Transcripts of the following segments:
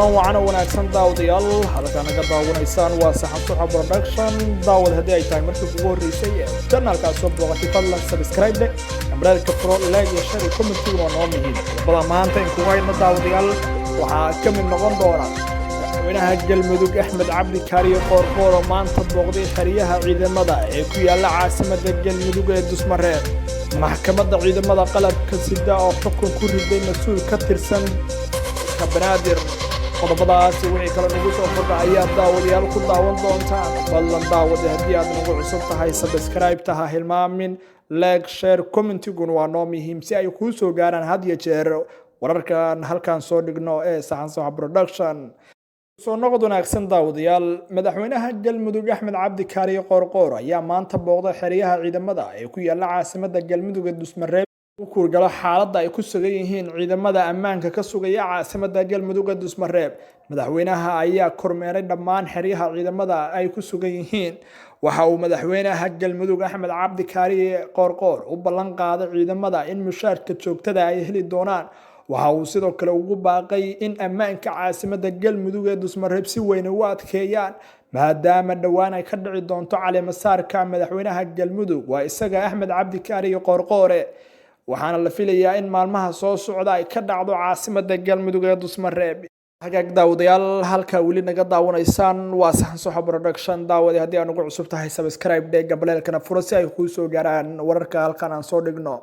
kulan wacan oo wanaagsan daawadayaal halkaan naga daawanaysaan waa saxan suxa production daawad haddii ay tahay markii ugu horreysay channelkaas soo booqatay fadlan subscribe ambalka pro like iyo share comment waa noo muhiim bada maanta in kugu hayno daawadayaal waxaa ka mid noqon doona madaxweynaha galmudug Axmed Cabdi Kaariyo Qoorqoor oo maanta booqday xariyaha ciidamada ee ku yaala caasimadda galmudug ee Dusmareeb maxkamadda ciidamada qalabka sida oo xukun ku riday mas'uul ka tirsan Banaadir qodobadaas wixii kala nagu soo kordha ayaa daawadayaal ku daawan doontaan ballan daawada haddii aad nagu cusub tahay subscribe taha hilmaamin like share comment waa noo muhiim si ay kuu soo gaaraan had iyo jeer wararkan halkaan soo dhigno ee saxan saxa production soo noqod wanaagsan daawadayaal madaxweynaha galmudug Axmed Cabdi Kaariyo Qoorqoor ayaa maanta booqday xariyaha ciidamada ee ku yaala caasimadda galmudug ee Dusmareeb ku galo xaaladda ay ku sugan yihiin ciidamada ammaanka ka sugaya caasimadda galmudug ee Dusmareeb madaxweynaha ayaa kormeeray dhammaan xiriyaha ciidamada ay ku sugan yihiin waxa uu madaxweynaha galmudug Axmed Cabdi Kaariyo Qoorqoor u ballan qaaday ciidamada in mushaarka joogtada ay heli doonaan waxa uu sidoo kale ugu baaqay in ammaanka caasimadda galmudug ee Dusmareeb si weyn u adkeeyaan maadaama dhawaan ay ka dhici doonto caleemasaarka madaxweynaha galmudug waa isaga Axmed Cabdi Kaariyo Qoorqoor waxaana la filayaa in maalmaha soo socda ay ka dhacdo caasimadda galmudug ee Dusmareeb hagaag daawadayaal halka wili naga daawanaysaan waa saxan suxa production daawada haddii aad ugu cusub tahay subscribe dhega baleelkana furo si ay kuu soo gaaraan wararka halkan aan soo dhigno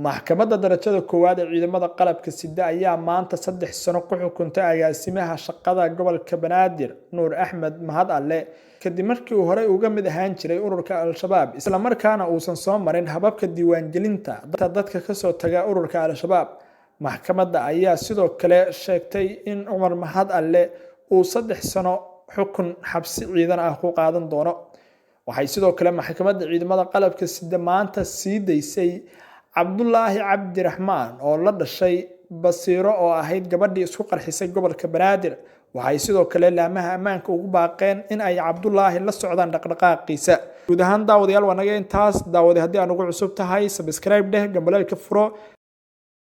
maxkamadda darajada koowaad ee ciidamada qalabka sida ayaa maanta 3 sano ku xukuntay agaasimaha shaqada gobolka Banaadir Nuur Axmed Mahad Alle kadib markii uu hore uga mid ahaan jiray ururka Al-Shabaab isla markaana uusan soo marin hababka diiwaangelinta dadka ka soo taga ururka Al-Shabaab maxkamadda ayaa sidoo kale sheegtay in Umar Mahad Alle uu 3 sano xukun xabsi ciidan ah ku qaadan doono waxay sidoo kale maxkamadda ciidamada qalabka sida maanta sii daysay Cabdullaahi Cabdiraxmaan oo la dhashay Basiiro oo ahayd gabadhii isku qarxisay gobolka Banaadir waxay sidoo kale laamaha ammaanka ugu baaqeen in ay Cabdullaahi la socdaan dhaqdhaqaaqiisa guud ahaan daawadayaal wanaga intaas daawaday haddii aan ugu cusub tahay subscribe dheh gambaleelka furo